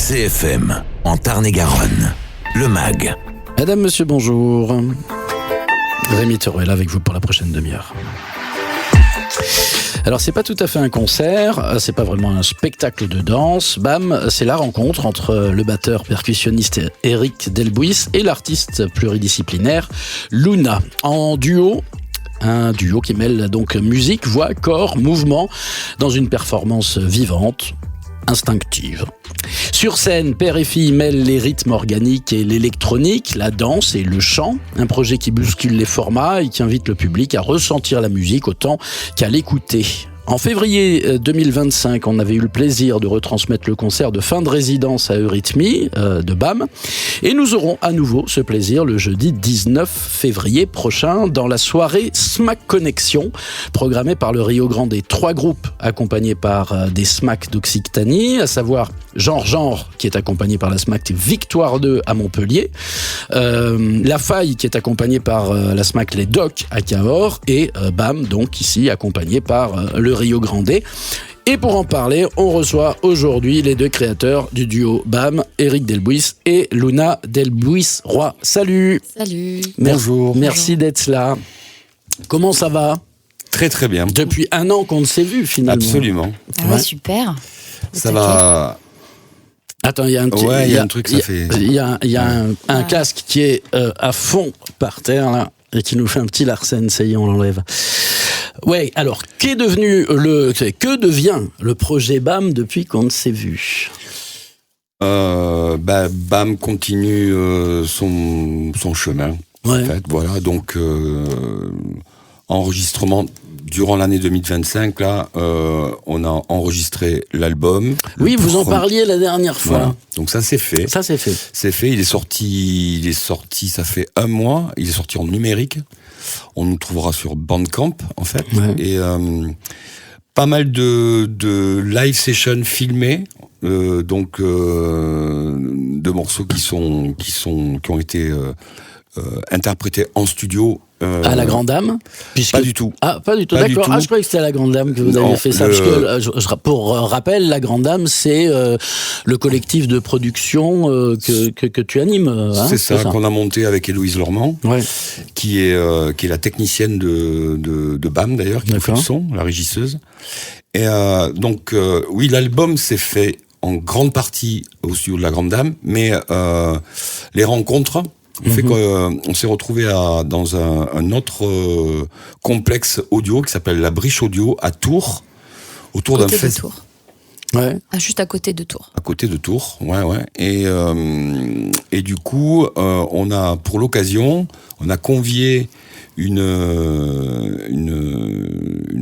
CFM, en Tarn-et-Garonne, le MAG. Madame, monsieur, bonjour. Rémi Thérault est là avec vous pour la prochaine demi-heure. Alors, c'est pas tout à fait un concert, c'est pas vraiment un spectacle de danse. BAM, c'est la rencontre entre le batteur percussionniste Eric Delbuis et l'artiste pluridisciplinaire Luna. En duo, un duo qui mêle donc musique, voix, corps, mouvement dans une performance vivante, instinctive. Sur scène, père et fille mêlent les rythmes organiques et l'électronique, la danse et le chant. Un projet qui bouscule les formats et qui invite le public à ressentir la musique autant qu'à l'écouter. En février 2025, on avait eu le plaisir de retransmettre le concert de fin de résidence à Eurythmie de BAM. Et nous aurons à nouveau ce plaisir le jeudi 19 février prochain dans la soirée SMAC Connexion, programmée par le Rio Grande. 3 groupes accompagnés par des SMAC d'Occitanie, à savoir Genre, qui est accompagné par la SMAC Victoire 2 à Montpellier, La Faille, qui est accompagnée par la SMAC Les Docs à Cahors, et BAM, donc ici, accompagné par le Rio Grande. Et pour en parler, on reçoit aujourd'hui les 2 créateurs du duo BAM, Eric Delbuis et Luna Delbuis-Roy. Salut. Salut. Bonjour. Merci d'être là. Comment ça va ? Très très bien. Depuis 1 an qu'on ne s'est vu finalement. Absolument. Ah ouais, super. Ça va. Attends, il y a un petit, ouais, il y a un truc, ça fait. Il y a un casque qui est à fond par terre là et qui nous fait un petit Larsen. Ça y est, on l'enlève. Ouais. Alors, que devient le projet BAM depuis qu'on ne s'est vu ? BAM continue son chemin. Ouais. En fait, voilà. Donc, enregistrement. Durant l'année 2025, là, on a enregistré l'album. Oui, vous en parliez la dernière fois. Voilà. Donc ça, c'est fait. C'est fait. Il est sorti, ça fait 1 mois. Il est sorti en numérique. On nous trouvera sur Bandcamp, en fait. Ouais. Et pas mal de live sessions filmées. Donc, de morceaux qui ont été interprétés en studio. À la Grande Dame Pas du tout. Ah, pas du tout, d'accord. Je croyais que c'était à la Grande Dame que vous aviez fait ça. Parce que, pour rappel, la Grande Dame, c'est le collectif de production que tu animes. Hein, c'est ça qu'on a monté avec Héloïse Lormand, ouais. qui est la technicienne de BAM, d'ailleurs, qui fait le son, la régisseuse. Et donc, oui, l'album s'est fait en grande partie au studio de la Grande Dame, mais les rencontres fait qu'on s'est retrouvé dans un autre complexe audio qui s'appelle la Briche Audio à Tours, autour d'un festival. Ouais. Ah, juste à côté de Tours. À côté de Tours, ouais. Et du coup, on a, pour l'occasion, on a convié une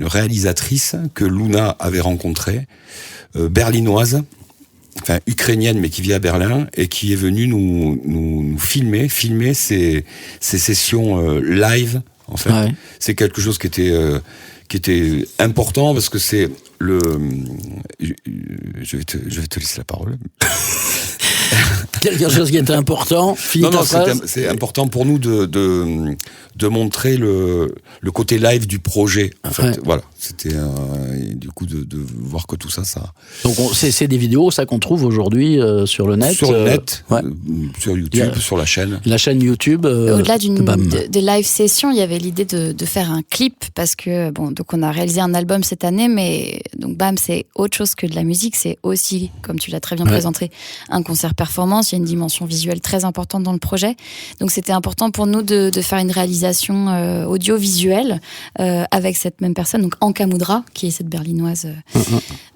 réalisatrice que Luna avait rencontrée, berlinoise. Enfin, ukrainienne, mais qui vit à Berlin, et qui est venue nous filmer ces sessions live, en fait. Ouais. C'est quelque chose qui était important, parce que c'est le... Je vais te laisser la parole. Quelque chose qui était important. Non, c'est important pour nous de montrer le côté live du projet. En fait, voilà. C'était du coup de voir que tout ça. Donc c'est des vidéos, ça qu'on trouve aujourd'hui sur le net. Sur le net, sur YouTube, sur la chaîne. La chaîne YouTube. Au-delà des live sessions, il y avait l'idée de faire un clip, parce que donc on a réalisé un album cette année, mais donc BAM, c'est autre chose que de la musique, c'est aussi, comme tu l'as très bien présenté, un concert performance. Il y a une dimension visuelle très importante dans le projet. Donc c'était important pour nous de faire une réalisation audiovisuelle avec cette même personne, donc Anka Moudra, qui est cette berlinoise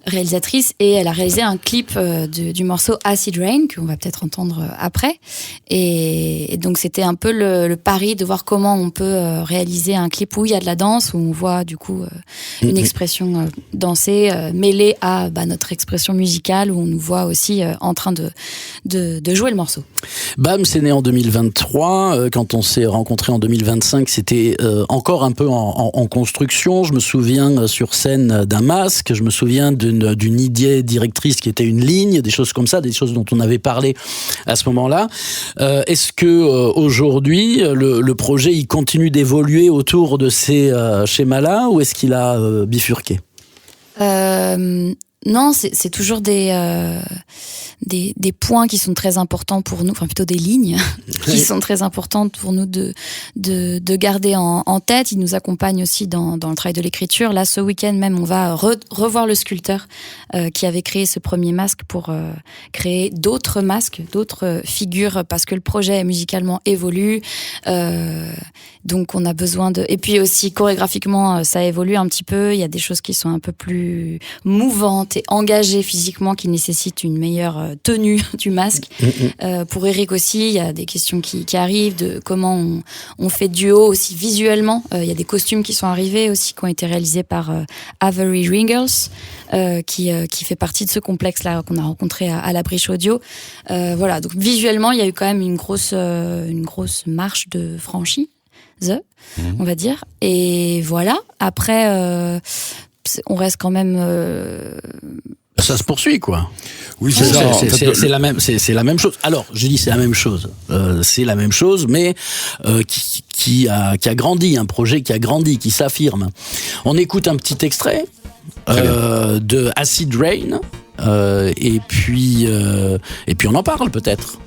réalisatrice, et elle a réalisé un clip du morceau Acid Rain, qu'on va peut-être entendre après. Et donc c'était un peu le pari de voir comment on peut réaliser un clip où il y a de la danse, où on voit du coup une expression dansée mêlée à notre expression musicale, où on nous voit aussi en train de jouer le morceau. BAM, c'est né en 2023. Quand on s'est rencontrés en 2025, c'était encore un peu en construction. Je me souviens sur scène d'un masque. Je me souviens d'une idée directrice qui était une ligne, des choses comme ça, des choses dont on avait parlé à ce moment-là. Est-ce que aujourd'hui, le projet, il continue d'évoluer autour de ces schémas-là, ou est-ce qu'il a bifurqué ? Non, c'est toujours des points qui sont très importants pour nous, enfin plutôt des lignes qui sont très importantes pour nous de garder en tête. Il nous accompagne aussi dans le travail de l'écriture. Là, ce week-end même, on va revoir le sculpteur qui avait créé ce premier masque pour créer d'autres masques, d'autres figures, parce que le projet musicalement évolue. Donc on a besoin de... Et puis aussi chorégraphiquement, ça évolue un petit peu. Il y a des choses qui sont un peu plus mouvantes et engagées physiquement, qui nécessitent une meilleure tenue du masque. Pour Eric aussi, il y a des questions qui arrivent, de comment on fait duo aussi visuellement. Il y a des costumes qui sont arrivés aussi, qui ont été réalisés par Avery Ringels, qui fait partie de ce complexe-là qu'on a rencontré à la Briche Audio. Voilà, donc visuellement, il y a eu quand même une grosse marche de franchise, on va dire. Et voilà, après, on reste quand même... Ça se poursuit, quoi. Oui, c'est ça. C'est la même chose. Alors, je dis c'est la même chose. C'est la même chose, mais qui a grandi, un projet qui a grandi, qui s'affirme. On écoute un petit extrait de Acid Rain, et puis on en parle peut-être.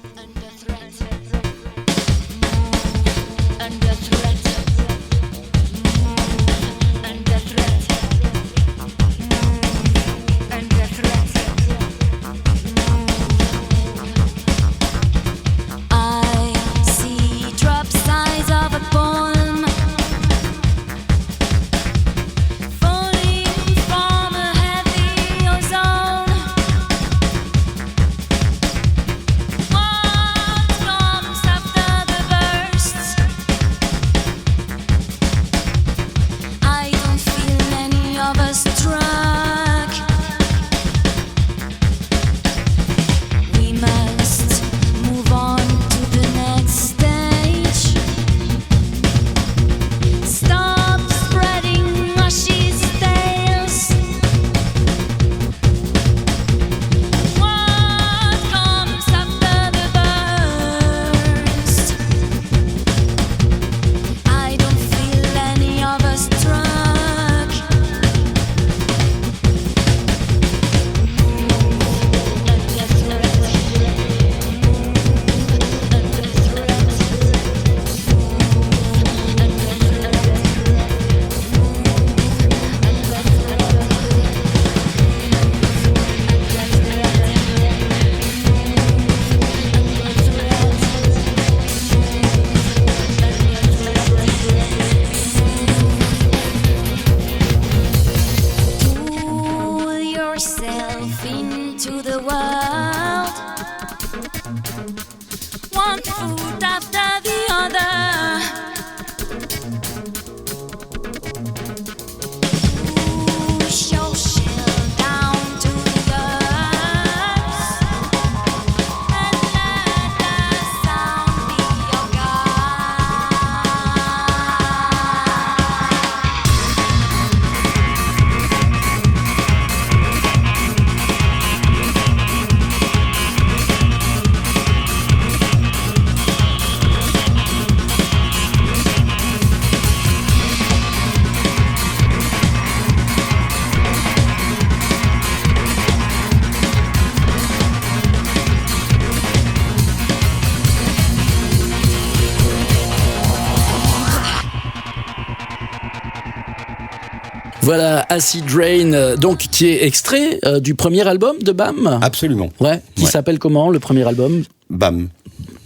Voilà, Acid Rain, donc qui est extrait du premier album de BAM. Absolument. Ouais. Qui s'appelle comment, le premier album? BAM.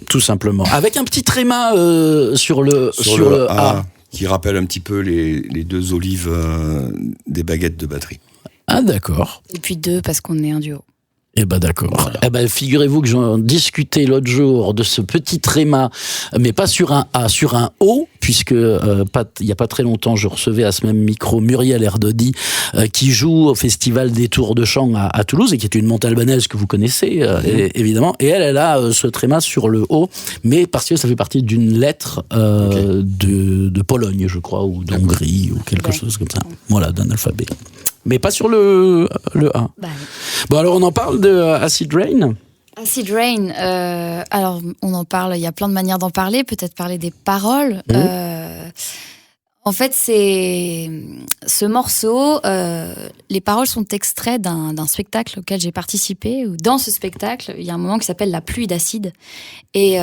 Tout simplement. Avec un petit tréma sur le A. Qui rappelle un petit peu les deux olives des baguettes de batterie. Ah, d'accord. Et puis deux, parce qu'on est un duo. Eh ben d'accord. Voilà. Eh ben figurez-vous que j'en discutais l'autre jour de ce petit tréma, mais pas sur un A, sur un O, puisque il y a pas très longtemps, je recevais à ce même micro Muriel Erdodi, qui joue au Festival des Tours de Chant à Toulouse, et qui est une montalbanaise que vous connaissez, évidemment. Et elle a ce tréma sur le O, mais parce que ça fait partie d'une lettre de Pologne, je crois, ou d'Hongrie, ou quelque chose comme ça. Voilà, d'un alphabet. Mais pas sur le A. Bah. Bon, alors on en parle de Acid Rain. Acid Rain, alors on en parle, il y a plein de manières d'en parler, peut-être parler des paroles. En fait, c'est ce morceau. Les paroles sont extraits d'un spectacle auquel j'ai participé. Où dans ce spectacle, il y a un moment qui s'appelle La pluie d'acide, et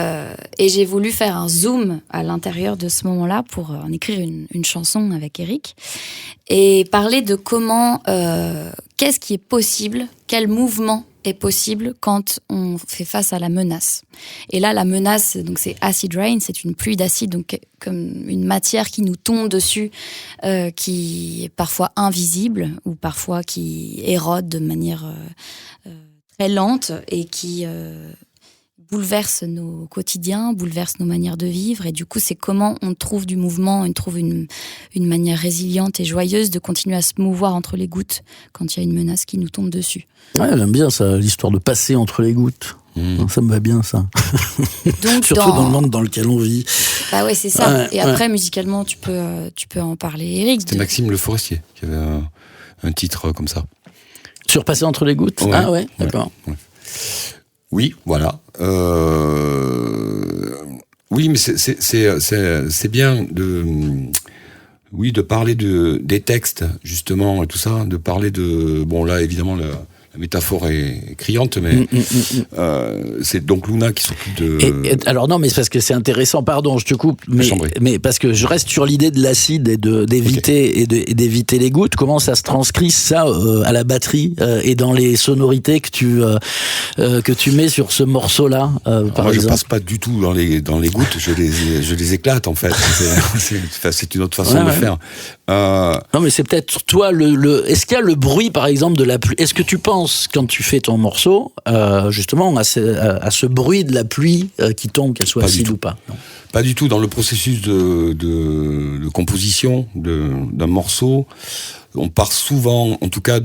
j'ai voulu faire un zoom à l'intérieur de ce moment-là pour en écrire une chanson avec Eric et parler de comment, qu'est-ce qui est possible, quel mouvement est possible quand on fait face à la menace. Et là, la menace, donc c'est acid rain, c'est une pluie d'acide, donc comme une matière qui nous tombe dessus, qui est parfois invisible ou parfois qui érode de manière très lente et qui bouleverse nos quotidiens, bouleverse nos manières de vivre. Et du coup, c'est comment on trouve du mouvement, on trouve une manière résiliente et joyeuse de continuer à se mouvoir entre les gouttes quand il y a une menace qui nous tombe dessus. Ouais, j'aime bien ça, l'histoire de passer entre les gouttes. Ça me va bien, ça. Donc, surtout dans le monde dans lequel on vit. Bah ouais, c'est ça. Ouais, et après, musicalement, tu peux en parler, Eric. C'était Maxime Le Forestier qui avait un titre comme ça. Sur passer entre les gouttes. Ouais. Ah ouais, d'accord. Ouais. Oui, voilà. Oui, mais c'est bien de parler des textes, justement, et tout ça, de parler de... Bon, là, évidemment, la métaphore est criante, mais c'est donc Luna qui s'occupe de... Alors non, mais c'est parce que c'est intéressant, pardon, je te coupe, mais parce que je reste sur l'idée de l'acide et d'éviter et d'éviter les gouttes. Comment ça se transcrit ça à la batterie et dans les sonorités que tu mets sur ce morceau-là, par Moi, exemple. je passe pas du tout dans les gouttes, je les éclate en fait. C'est une autre façon de faire. Non, mais c'est peut-être toi est-ce qu'il y a le bruit, par exemple, de la pluie? Est-ce que tu penses, quand tu fais ton morceau, justement, à ce bruit de la pluie qui tombe, qu'elle soit acide ou pas? Non. Pas du tout. Dans le processus de composition d'un morceau, on part souvent, en tout cas,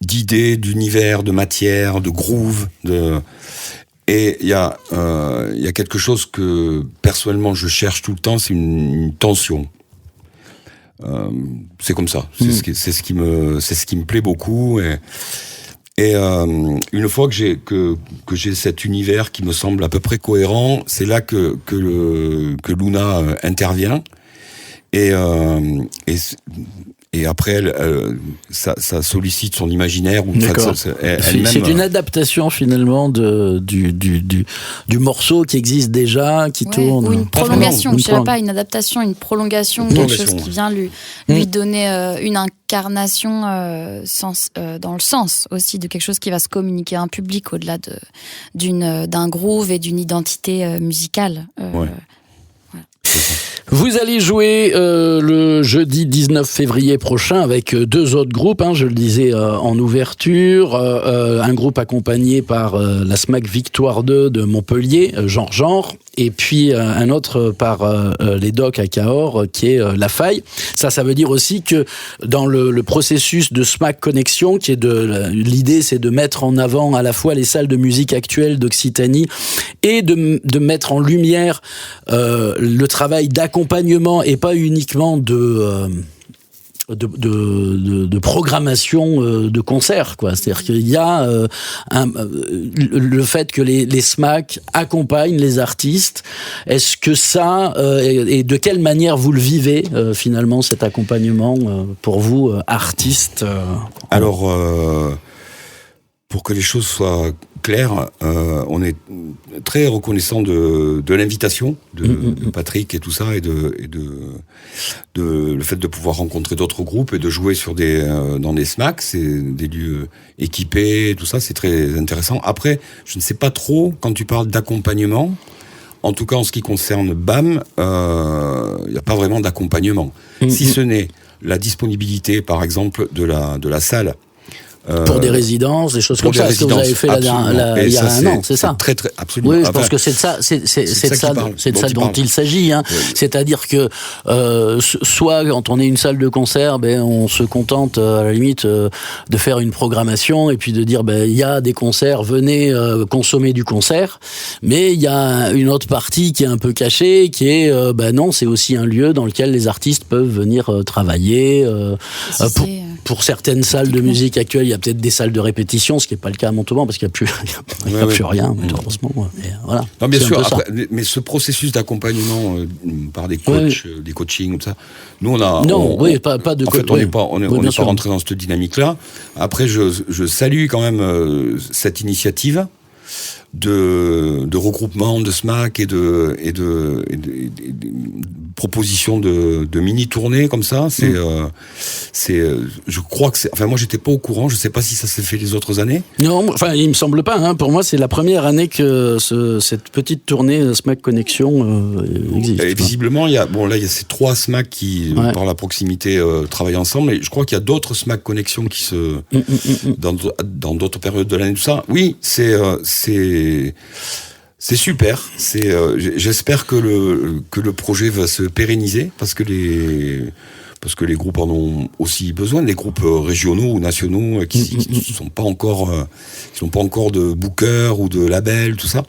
d'idées, d'univers, de matière, de groove, et il y a quelque chose que personnellement je cherche tout le temps, c'est une tension. C'est comme ça. C'est ce qui me plaît beaucoup. Et une fois que j'ai cet univers qui me semble à peu près cohérent, c'est là que Luna intervient. Et après, ça sollicite son imaginaire. C'est une adaptation finalement du morceau qui existe déjà, qui tourne. Ou une prolongation, je ne dirais pas une adaptation, une prolongation, quelque chose qui vient lui donner une incarnation dans le sens aussi de quelque chose qui va se communiquer à un public au-delà d'un groove et d'une identité musicale. Voilà. Vous allez jouer le jeudi 19 février prochain avec deux autres groupes, je le disais en ouverture, un groupe accompagné par la SMAC Victoire 2 de Montpellier, Genre, et puis un autre par les Docs à Cahors qui est La Faille. Ça veut dire aussi que dans le processus de SMAC Connexion, qui est l'idée c'est de mettre en avant à la fois les salles de musique actuelles d'Occitanie et de mettre en lumière le travail d'accompagnement et pas uniquement de programmation de concerts, quoi. C'est-à-dire qu'il y a le fait que les SMAC accompagnent les artistes. Est-ce que ça et de quelle manière vous le vivez finalement cet accompagnement pour vous artistes Alors pour que les choses soient claires, on est très reconnaissant de l'invitation de Patrick et tout ça, et le fait de pouvoir rencontrer d'autres groupes et de jouer dans des SMAC, c'est des lieux équipés, tout ça, c'est très intéressant. Après, je ne sais pas trop, quand tu parles d'accompagnement, en tout cas en ce qui concerne BAM, il n'y a pas vraiment d'accompagnement. Si ce n'est la disponibilité, par exemple, de la salle. Pour des résidences, des choses comme ça, ce que vous avez fait il y a un an, c'est ça? Très, très, absolument. Oui, je pense que c'est de ça dont il s'agit. Oui. C'est-à-dire que soit quand on est une salle de concert, on se contente à la limite de faire une programmation et puis de dire il y a des concerts, venez consommer du concert. Mais il y a une autre partie qui est un peu cachée, qui est non, c'est aussi un lieu dans lequel les artistes peuvent venir travailler. pour certaines salles de musique actuelles, il y a peut-être des salles de répétition, ce qui n'est pas le cas à Montauban, parce qu'il n'y a plus rien, heureusement. Et voilà. Non, bien sûr, après, mais ce processus d'accompagnement par des coachs, des coachings, tout ça, nous, on a... pas de... En fait, on n'est pas rentré dans cette dynamique-là. Après, je salue quand même cette initiative de regroupement de SMAC et de propositions de mini tournées comme ça. Je crois que moi j'étais pas au courant. Je sais pas si ça s'est fait les autres années. Non, enfin il me semble pas. Hein. Pour moi c'est la première année que cette petite tournée SMAC Connexion existe. Et visiblement il y a ces 3 SMAC qui par la proximité travaillent ensemble. Et je crois qu'il y a d'autres SMAC Connexion qui se dans d'autres périodes de l'année, tout ça. Oui, c'est super. J'espère que le projet va se pérenniser parce que les groupes en ont aussi besoin, des groupes régionaux ou nationaux qui sont pas encore de bookers ou de labels, tout ça.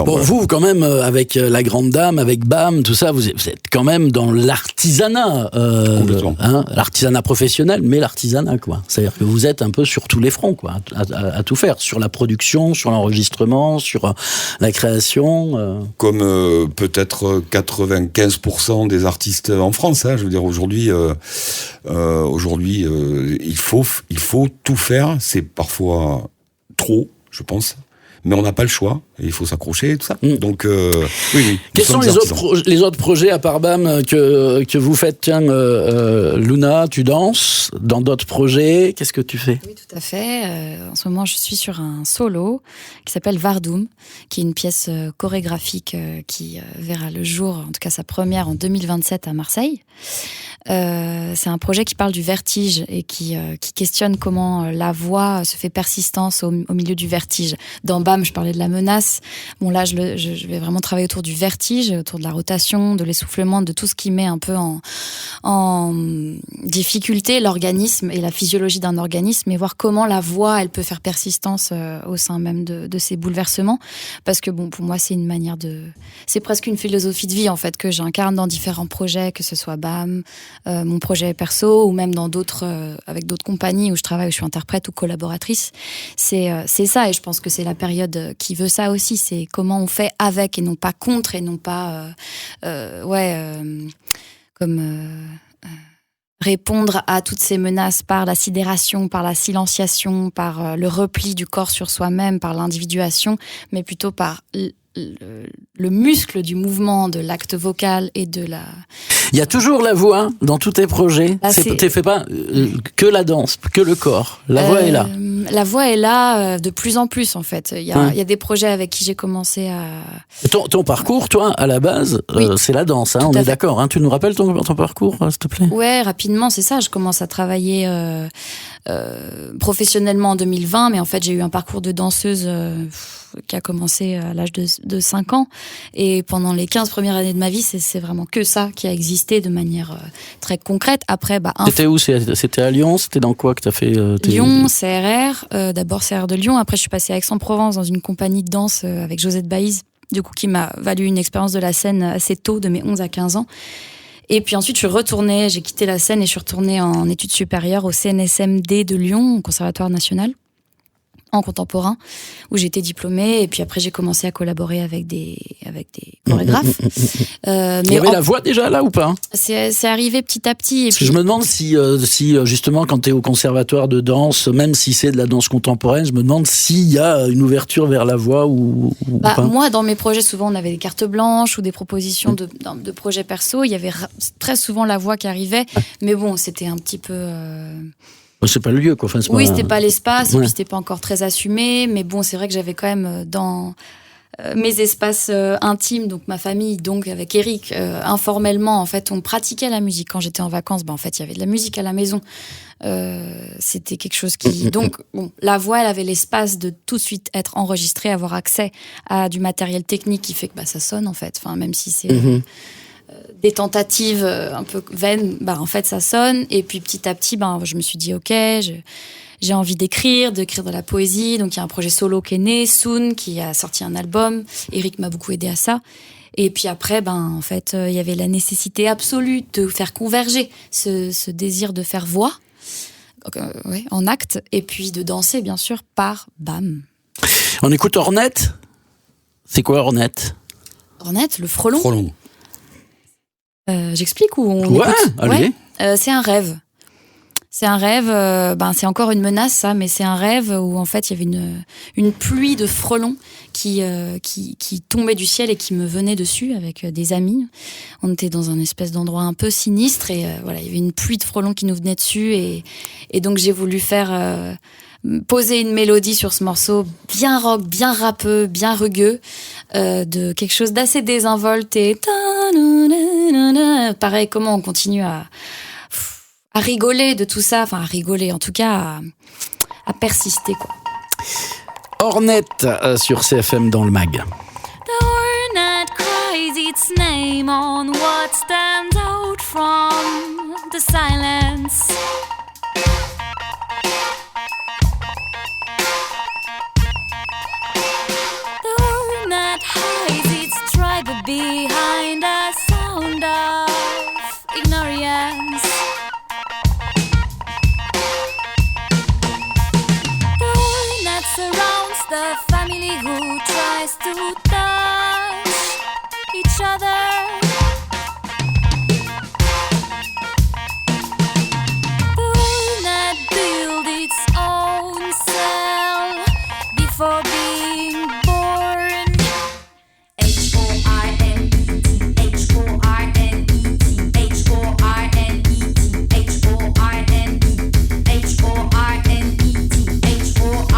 Vous quand même avec la Grande Dame, avec BAM, tout ça, vous êtes quand même dans l'artisanat, l'artisanat professionnel, mais l'artisanat quoi. C'est-à-dire que vous êtes un peu sur tous les fronts quoi, à tout faire, sur la production, sur l'enregistrement, sur la création. Comme peut-être 95% des artistes en France. Je veux dire aujourd'hui, il faut tout faire. C'est parfois trop, je pense. Mais on n'a pas le choix, et il faut s'accrocher et tout ça. Donc, oui. Quels sont les autres projets à part BAM que vous faites? Tiens, Luna, tu danses dans d'autres projets. Qu'est-ce que tu fais? Oui, tout à fait. En ce moment, je suis sur un solo qui s'appelle Vardoum, qui est une pièce chorégraphique qui verra le jour, en tout cas sa première en 2027 à Marseille. C'est un projet qui parle du vertige et qui questionne comment la voix se fait persistance au milieu du vertige. Dans BAM, je parlais de la menace. Bon, là, je vais vraiment travailler autour du vertige, autour de la rotation, de l'essoufflement, de tout ce qui met un peu en difficulté l'organisme et la physiologie d'un organisme, et voir comment la voix, elle peut faire persistance au sein même de ces bouleversements. Parce que bon, pour moi, c'est une manière c'est presque une philosophie de vie, en fait, que j'incarne dans différents projets, que ce soit BAM, mon projet perso, ou même dans d'autres, avec d'autres compagnies où je travaille, où je suis interprète ou collaboratrice. C'est ça, et je pense que c'est la période qui veut ça aussi. C'est comment on fait avec et non pas contre, et non pas répondre à toutes ces menaces par la sidération, par la silenciation, par le repli du corps sur soi-même, par l'individuation, mais plutôt par le muscle du mouvement, de l'acte vocal et de la... Il y a toujours la voix dans tous tes projets. Tu fais pas que la danse, que le corps. La voix est là. La voix est là de plus en plus, en fait. Il y a des projets avec qui j'ai commencé à... Ton parcours, toi, à la base, c'est la danse, on est d'accord. Tu nous rappelles ton parcours, s'il te plaît? Ouais, rapidement, c'est ça. Je commence à travailler professionnellement en 2020, mais en fait, j'ai eu un parcours de danseuse qui a commencé à l'âge de 5 ans. Et pendant les 15 premières années de ma vie, c'est vraiment que ça qui a existé de manière très concrète. Après, C'était où? C'était à Lyon? C'était dans quoi que t'as fait Lyon, CRR. D'abord CRR de Lyon. Après, je suis passée à Aix-en-Provence dans une compagnie de danse avec Josette Baïse, du coup, qui m'a valu une expérience de la scène assez tôt, de mes 11 à 15 ans. Et puis ensuite, j'ai quitté la scène et je suis retournée en études supérieures au CNSMD de Lyon, au Conservatoire National, en contemporain, où j'ai été diplômée, et puis après j'ai commencé à collaborer avec des chorégraphes. Mais il y avait la voix déjà là ou pas? C'est arrivé petit à petit. Et puis... Je me demande si justement quand tu es au conservatoire de danse, même si c'est de la danse contemporaine, je me demande s'il y a une ouverture vers la voix ou pas. Moi, dans mes projets, souvent on avait des cartes blanches ou des propositions de projets perso. Il y avait très souvent la voix qui arrivait, mais bon, c'était un petit peu... C'est pas le lieu, quoi. C'était pas l'espace, et puis c'était pas encore très assumé. Mais bon, c'est vrai que j'avais quand même dans mes espaces intimes, donc ma famille, donc avec Eric, informellement, en fait, on pratiquait la musique. Quand j'étais en vacances, en fait, il y avait de la musique à la maison. C'était quelque chose qui... Donc, la voix, elle avait l'espace de tout de suite être enregistrée, avoir accès à du matériel technique qui fait que ça sonne, en fait. Enfin, même si c'est... des tentatives un peu vaines, en fait ça sonne. Et puis petit à petit, je me suis dit ok, j'ai envie d'écrire de la poésie. Donc il y a un projet solo qui est né, Soon, qui a sorti un album. Eric m'a beaucoup aidé à ça. Et puis après, en fait, il y avait la nécessité absolue de faire converger ce désir de faire voix en acte, et puis de danser, bien sûr, par BAM. On écoute Hornet. C'est quoi Hornet ? Hornet, le frelon. Frelon. J'explique ou on écoute ? Allez. C'est un rêve. C'est un rêve, c'est encore une menace ça, mais c'est un rêve où en fait il y avait une pluie de frelons qui tombait du ciel et qui me venait dessus avec des amis. On était dans un espèce d'endroit un peu sinistre et il y avait une pluie de frelons qui nous venait dessus et donc j'ai voulu faire poser une mélodie sur ce morceau bien rock, bien rappeux, bien rugueux, de quelque chose d'assez désinvolte et pareil, comment on continue à rigoler de tout ça, à rigoler, en tout cas à persister, quoi. Hornet sur CFM dans le mag. The hornet cries its name on what stands out from the silence. The hornet hides its tribe behind a sound of ignorance. Surrounds the family who tries to touch each other. The hornet built its own cell before being born. H-O-R-N-E-T, H-O-R-N-E-T, H-O-R-N-E-t, H-O-R-N-E, H-O-R-N-E-t, H-O-R-N-E.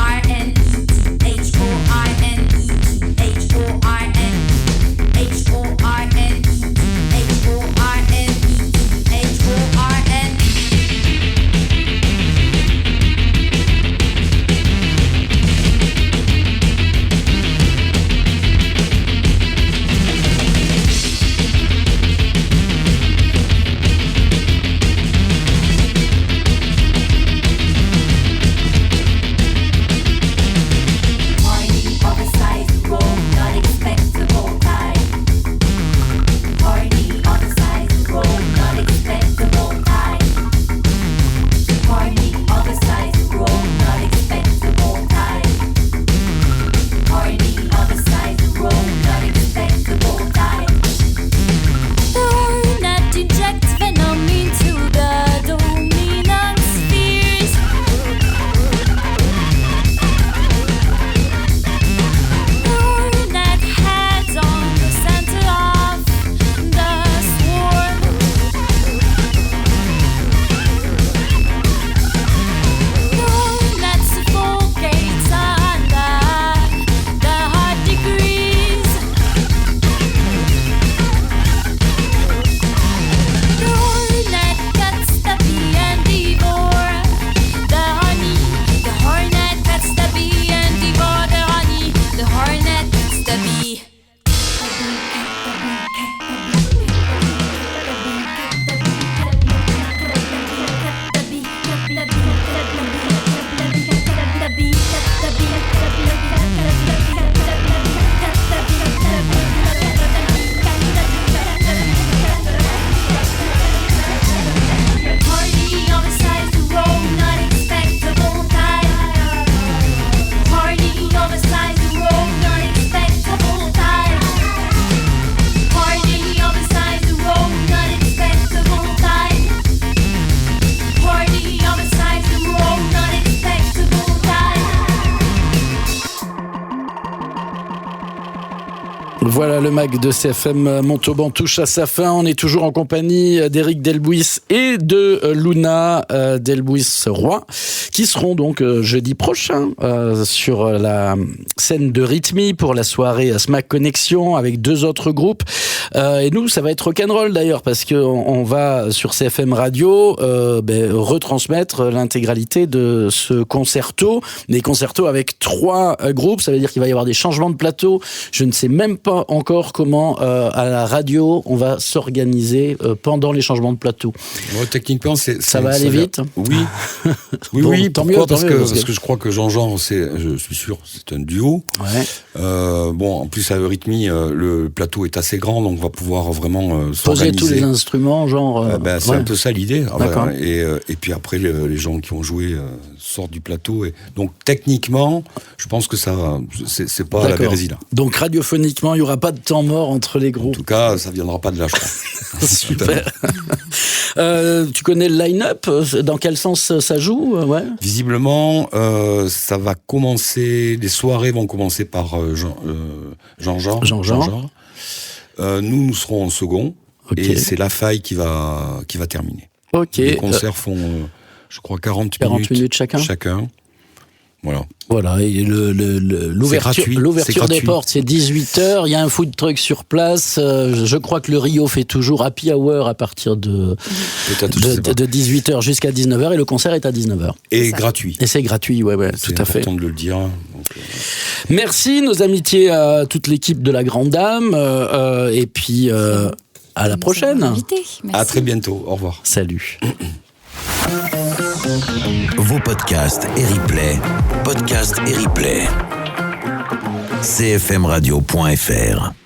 Voilà, le mag de CFM Montauban touche à sa fin. On est toujours en compagnie d'Éric Delbouis et de Luna Delbouis-Roy, qui seront donc jeudi prochain sur la scène de Rhythmie pour la soirée Smack Connexion avec deux autres groupes. Et nous, ça va être rock'n'roll d'ailleurs, parce qu'on va sur CFM Radio retransmettre l'intégralité de ce concerto. Des concertos avec 3 groupes, ça veut dire qu'il va y avoir des changements de plateau. Je ne sais même pas pas encore comment à la radio on va s'organiser pendant les changements de plateau. Ouais, techniquement, ça va aller vite. Oui, oui, bon, oui. Tant pourquoi mieux, parce que je crois que Jean-Jean, je suis sûr, c'est un duo. Ouais. Bon, en plus à Eurythmie, le plateau est assez grand, donc on va pouvoir vraiment s'organiser. Poser tous les instruments, genre. C'est un peu ça l'idée. Et puis après, les gens qui ont joué sortent du plateau. Et donc techniquement, je pense que ça, c'est pas la Bérésie là. Donc radiophoniquement, il n'y aura pas de temps mort entre les groupes. En tout cas, ça viendra pas de là, je crois. Super. Tu connais le line-up? Dans quel sens ça joue? Ouais. Visiblement, ça va commencer. Les soirées vont commencer par Jean-Jean. Nous serons en second. Okay. Et c'est La Faille qui va terminer. Ok. Les concerts font, je crois, 40 minutes chacun. Voilà, et l'ouverture des portes, c'est 18h. Il y a un food truck sur place. Je crois que le Rio fait toujours happy hour à partir de 18h jusqu'à 19h, et le concert est à 19h. Et gratuit. Et c'est gratuit, ouais, tout à fait. C'est important de le dire. Merci, nos amitiés à toute l'équipe de La Grande Dame. Et puis, à la prochaine. À très bientôt. Au revoir. Salut. Vos podcasts et replays. Podcasts et replays. cfmradio.fr